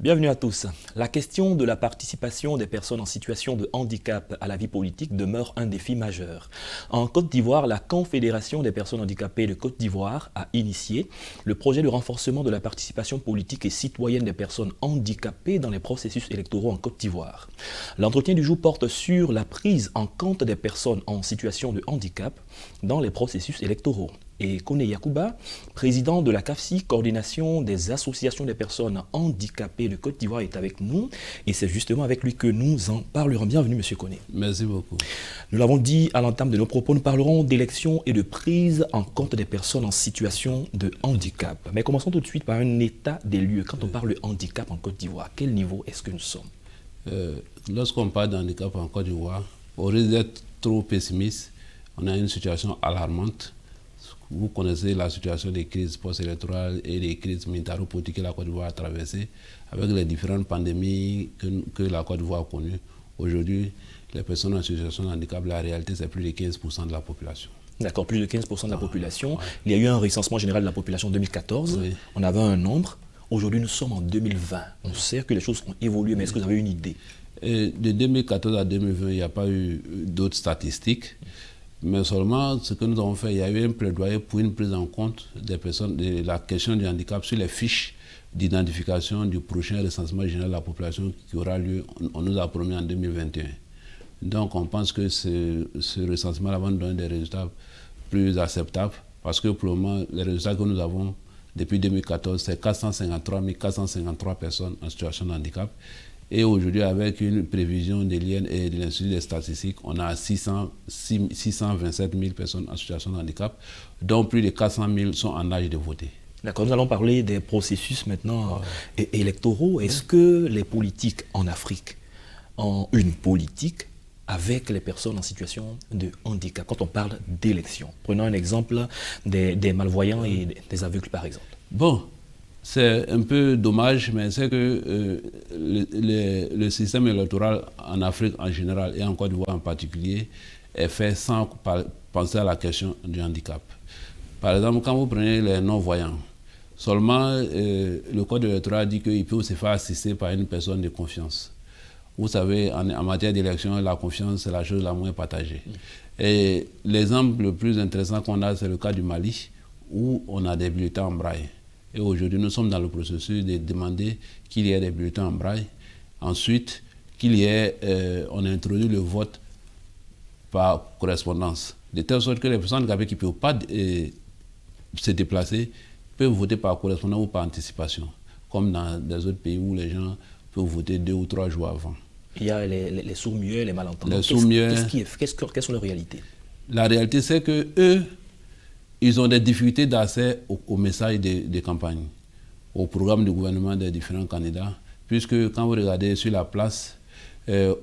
Bienvenue à tous. La question de la participation des personnes en situation de handicap à la vie politique demeure un défi majeur. En Côte d'Ivoire, la Confédération des personnes handicapées de Côte d'Ivoire a initié le projet de renforcement de la participation politique et citoyenne des personnes handicapées dans les processus électoraux en Côte d'Ivoire. L'entretien du jour porte sur la prise en compte des personnes en situation de handicap dans les processus électoraux. Et Kone Yakuba, président de la CAFSI, coordination des associations des personnes handicapées de Côte d'Ivoire, est avec nous. Et c'est justement avec lui que nous en parlerons. Bienvenue, Monsieur Kone. Merci beaucoup. Nous l'avons dit à l'entame de nos propos, nous parlerons d'élection et de prise en compte des personnes en situation de handicap. Mais commençons tout de suite par un état des lieux. Quand on parle de handicap en Côte d'Ivoire, quel niveau est-ce que nous sommes? Lorsqu'on parle de handicap en Côte d'Ivoire, au risque d'être trop pessimiste, on a une situation alarmante. Vous connaissez la situation des crises post-électorales et des crises militaro-politiques que la Côte d'Ivoire a traversées, avec les différentes pandémies que la Côte d'Ivoire a connues. Aujourd'hui, les personnes en situation de handicap, la réalité, c'est plus de 15% de la population. D'accord, plus de 15% de la population. Ouais. Il y a eu un recensement général de la population en 2014. Oui. On avait un nombre. Aujourd'hui, nous sommes en 2020. On sait que les choses ont évolué, mais est-ce que vous avez une idée? De 2014 à 2020, il n'y a pas eu d'autres statistiques. Mais seulement, ce que nous avons fait, il y a eu un plaidoyer pour une prise en compte des personnes, de la question du handicap sur les fiches d'identification du prochain recensement général de la population qui aura lieu, on nous a promis en 2021. Donc on pense que ce recensement va nous donner des résultats plus acceptables parce que pour le moment, les résultats que nous avons depuis 2014, c'est 453 453 personnes en situation de handicap. Et aujourd'hui, avec une prévision de l'IN et de l'Institut des statistiques, on a 627 000 personnes en situation de handicap, dont plus de 400 000 sont en âge de voter. D'accord, nous allons parler des processus maintenant électoraux. Est-ce que les politiques en Afrique ont une politique avec les personnes en situation de handicap, quand on parle d'élection? Prenons un exemple des malvoyants et des aveugles, par exemple. Bon. C'est un peu dommage, mais c'est que le système électoral en Afrique en général et en Côte d'Ivoire en particulier est fait sans penser à la question du handicap. Par exemple, quand vous prenez les non-voyants, seulement le code électoral dit qu'il peut se faire assister par une personne de confiance. Vous savez, en matière d'élection, la confiance, c'est la chose la moins partagée. Et l'exemple le plus intéressant qu'on a, c'est le cas du Mali, où on a des bulletins en braille. Et aujourd'hui, nous sommes dans le processus de demander qu'il y ait des bulletins en braille. Ensuite, on a introduit le vote par correspondance. De telle sorte que les personnes handicapées qui ne peuvent pas se déplacer peuvent voter par correspondance ou par anticipation. Comme dans des autres pays où les gens peuvent voter 2 ou 3 jours avant. Il y a les sourds-muets, les malentendants. Les sourds-muets. Quelles sont les réalités? La réalité, c'est que eux, ils ont des difficultés d'accès aux messages de campagne, au programme du gouvernement des différents candidats, puisque quand vous regardez sur la place,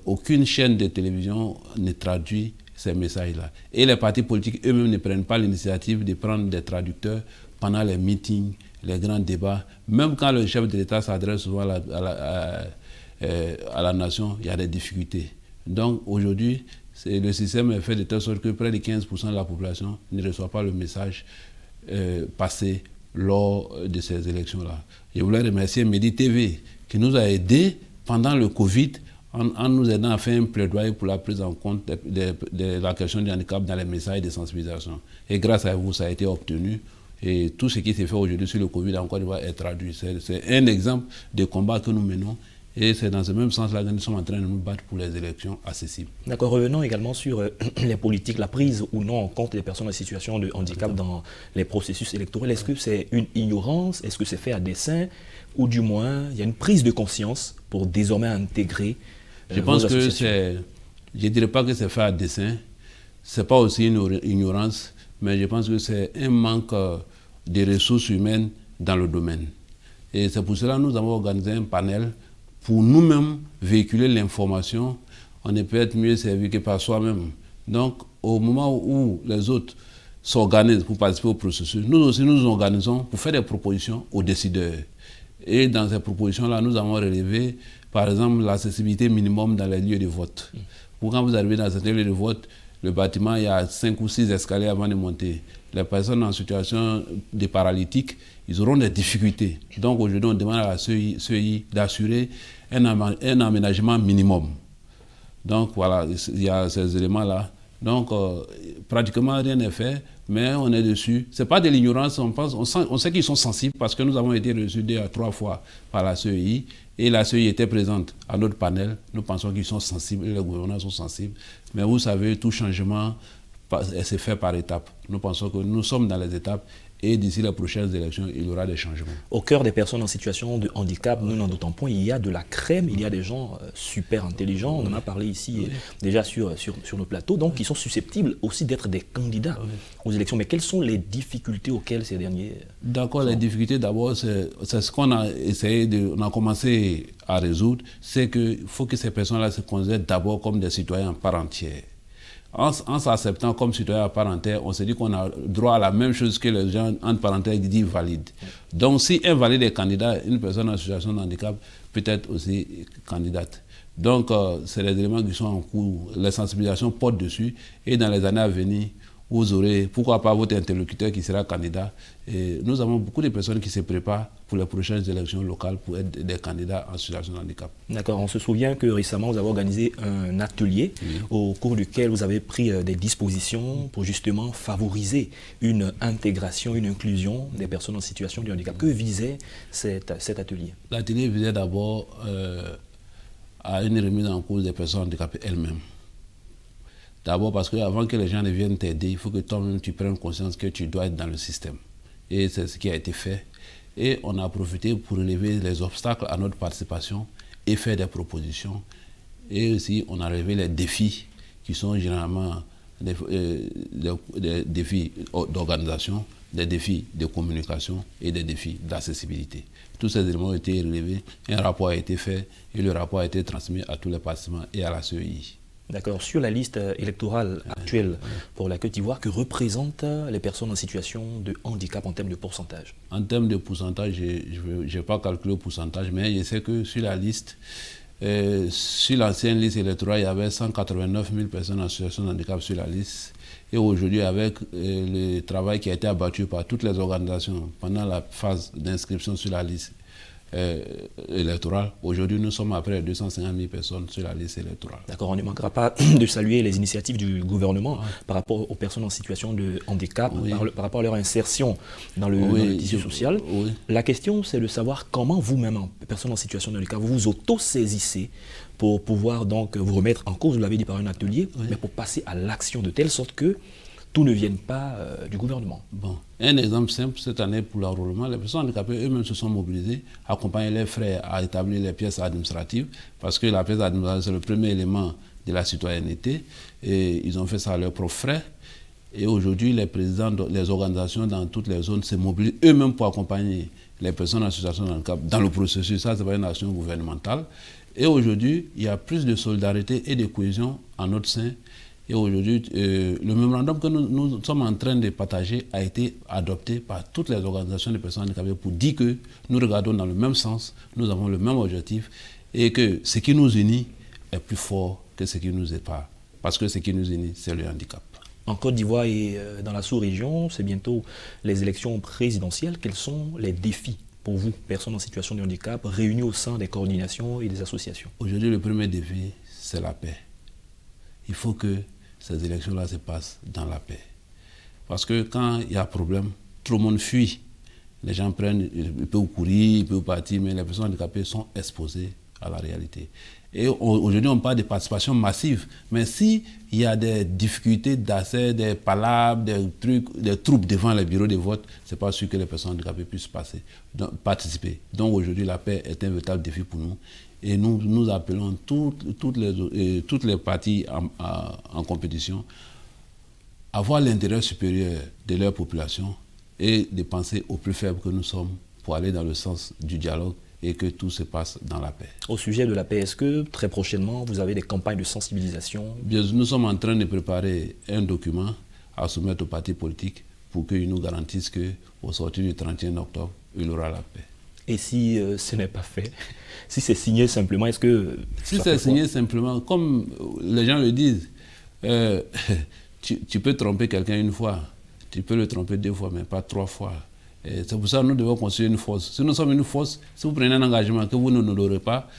aucune chaîne de télévision ne traduit ces messages-là. Et les partis politiques eux-mêmes ne prennent pas l'initiative de prendre des traducteurs pendant les meetings, les grands débats. Même quand le chef de l'État s'adresse souvent à la nation, il y a des difficultés. Donc aujourd'hui, le système est fait de telle sorte que près de 15% de la population ne reçoit pas le message passé lors de ces élections-là. Je voulais remercier Medi TV qui nous a aidés pendant le Covid en nous aidant à faire un plaidoyer pour la prise en compte de la question du handicap dans les messages de sensibilisation. Et grâce à vous, ça a été obtenu. Et tout ce qui s'est fait aujourd'hui sur le Covid en Côte d'Ivoire est traduit. C'est un exemple de combat que nous menons. Et c'est dans ce même sens-là que nous sommes en train de nous battre pour les élections accessibles. D'accord, revenons également sur les politiques, la prise ou non en compte des personnes en situation de handicap dans les processus électoraux. Est-ce que c'est une ignorance? Est-ce que c'est fait à dessein? Ou du moins, il y a une prise de conscience pour désormais intégrer Je pense que je ne dirais pas que c'est fait à dessein. Ce n'est pas aussi une ignorance, mais je pense que c'est un manque de ressources humaines dans le domaine. Et c'est pour cela que nous avons organisé un panel pour nous-mêmes véhiculer l'information. On est peut-être mieux servi que par soi-même. Donc, au moment où les autres s'organisent pour participer au processus, nous aussi nous organisons pour faire des propositions aux décideurs. Et dans ces propositions-là, nous avons relevé, par exemple, l'accessibilité minimum dans les lieux de vote. Pour quand vous arrivez dans certains lieux de vote, le bâtiment, il y a 5 ou 6 escaliers avant de monter. les personnes en situation de paralytique, ils auront des difficultés. Donc aujourd'hui, on demande à la CEI d'assurer un aménagement minimum. Donc voilà, il y a ces éléments-là. Donc pratiquement rien n'est fait, mais on est dessus. Ce n'est pas de l'ignorance, on sait qu'ils sont sensibles parce que nous avons été reçus 2 à 3 fois par la CEI et la CEI était présente à notre panel. Nous pensons qu'ils sont sensibles, et les gouvernants sont sensibles. Mais vous savez, tout changement c'est fait par étapes. Nous pensons que nous sommes dans les étapes et d'ici les prochaines élections, il y aura des changements. Au cœur des personnes en situation de handicap, nous n'en doutons point, il y a de la crème, il y a des gens super intelligents, on en a parlé ici déjà sur nos plateaux, donc qui sont susceptibles aussi d'être des candidats aux élections. Mais quelles sont les difficultés auxquelles ces derniers... D'accord, les difficultés d'abord, c'est ce qu'on a on a commencé à résoudre, c'est qu'il faut que ces personnes-là se considèrent d'abord comme des citoyens à part entière. En s'acceptant comme citoyen à part entière, on se dit qu'on a droit à la même chose que les gens entre parenthèses disent valides. Donc si un valide est candidat, une personne en situation de handicap peut être aussi candidate. Donc c'est les éléments qui sont en cours, les sensibilisations portent dessus et dans les années à venir, vous aurez, pourquoi pas votre interlocuteur qui sera candidat. Et nous avons beaucoup de personnes qui se préparent pour les prochaines élections locales pour être des candidats en situation de handicap. D'accord, on se souvient que récemment vous avez organisé un atelier au cours duquel vous avez pris des dispositions pour justement favoriser une intégration, une inclusion des personnes en situation de handicap. Que visait cet atelier? L'atelier visait d'abord à une remise en cause des personnes handicapées elles-mêmes. D'abord parce qu'avant que les gens ne viennent t'aider, il faut que toi-même tu prennes conscience que tu dois être dans le système. Et c'est ce qui a été fait. Et on a profité pour relever les obstacles à notre participation et faire des propositions. Et aussi, on a relevé les défis qui sont généralement des défis d'organisation, des défis de communication et des défis d'accessibilité. Tous ces éléments ont été relevés, un rapport a été fait et le rapport a été transmis à tous les participants et à la CEI. D'accord. Sur la liste électorale actuelle pour la Côte d'Ivoire, que représentent les personnes en situation de handicap en termes de pourcentage? En termes de pourcentage, je n'ai pas calculé le pourcentage, mais je sais que sur la liste, sur l'ancienne liste électorale, il y avait 189 000 personnes en situation de handicap sur la liste. Et aujourd'hui, avec le travail qui a été abattu par toutes les organisations pendant la phase d'inscription sur la liste électorale, aujourd'hui nous sommes à près de 250 000 personnes sur la liste électorale. D'accord, on ne manquera pas de saluer les initiatives du gouvernement par rapport aux personnes en situation de handicap, par rapport à leur insertion dans le tissu social. La question, c'est de savoir comment vous-même, personne en situation de handicap, vous vous auto-saisissez pour pouvoir donc vous remettre en cause, vous l'avez dit par un atelier, mais pour passer à l'action de telle sorte que tout ne vienne pas du gouvernement. Bon. Un exemple simple, cette année pour l'enrôlement, les personnes handicapées eux-mêmes se sont mobilisées, accompagner leurs frères à établir les pièces administratives, parce que la pièce administrative, c'est le premier élément de la citoyenneté, et ils ont fait ça à leurs propres frères. Et aujourd'hui, les présidents des organisations dans toutes les zones se mobilisent eux-mêmes pour accompagner les personnes en situation de handicap dans le processus. Ça, c'est pas une action gouvernementale. Et aujourd'hui, il y a plus de solidarité et de cohésion en notre sein. Et aujourd'hui, le mémorandum que nous sommes en train de partager a été adopté par toutes les organisations de personnes handicapées pour dire que nous regardons dans le même sens, nous avons le même objectif et que ce qui nous unit est plus fort que ce qui nous sépare. Parce que ce qui nous unit, c'est le handicap. En Côte d'Ivoire et dans la sous-région, c'est bientôt les élections présidentielles. Quels sont les défis pour vous, personnes en situation de handicap, réunies au sein des coordinations et des associations? Aujourd'hui, le premier défi, c'est la paix. Il faut que ces élections-là se passent dans la paix. Parce que quand il y a problème, tout le monde fuit. Les gens ils peuvent courir, ils peuvent partir, mais les personnes handicapées sont exposées à la réalité. Et aujourd'hui, on parle de participation massive. Mais s'il y a des difficultés d'accès, des palabres, des troupes devant les bureaux de vote, ce n'est pas sûr que les personnes handicapées puissent participer. Donc aujourd'hui, la paix est un véritable défi pour nous. Et nous appelons toutes les parties en compétition à voir l'intérêt supérieur de leur population et de penser aux plus faibles que nous sommes pour aller dans le sens du dialogue et que tout se passe dans la paix. Au sujet de la paix, est-ce que très prochainement vous avez des campagnes de sensibilisation? Bien, nous sommes en train de préparer un document à soumettre aux partis politiques pour qu'ils nous garantissent qu'au sortir du 31 octobre, il y aura la paix. Et si ce n'est pas fait, si c'est signé simplement, est-ce que... Si c'est signé simplement, comme les gens le disent, tu peux tromper quelqu'un une fois, tu peux le tromper 2 fois, mais pas 3 fois. C'est pour ça que nous devons construire une force. Si nous sommes une force, si vous prenez un engagement que vous ne l'aurez pas,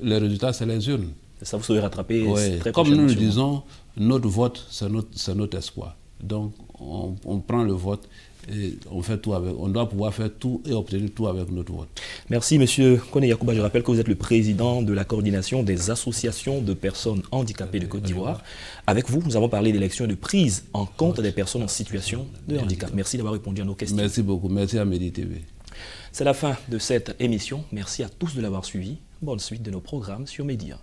le résultat, c'est les urnes. Ça vous serez rattrapé très comme nous le sûrement. disons, notre vote, c'est notre espoir. Donc, on prend le vote et on fait tout avec. On doit pouvoir faire tout et obtenir tout avec notre vote. Merci, Monsieur Kone Yacouba. Je rappelle que vous êtes le président de la coordination des associations de personnes handicapées de Côte d'Ivoire. Avec vous, nous avons parlé d'élections et de prise en compte des personnes en situation de handicap. Merci d'avoir répondu à nos questions. Merci beaucoup. Merci à Medi TV. C'est la fin de cette émission. Merci à tous de l'avoir suivi. Bonne suite de nos programmes sur Média.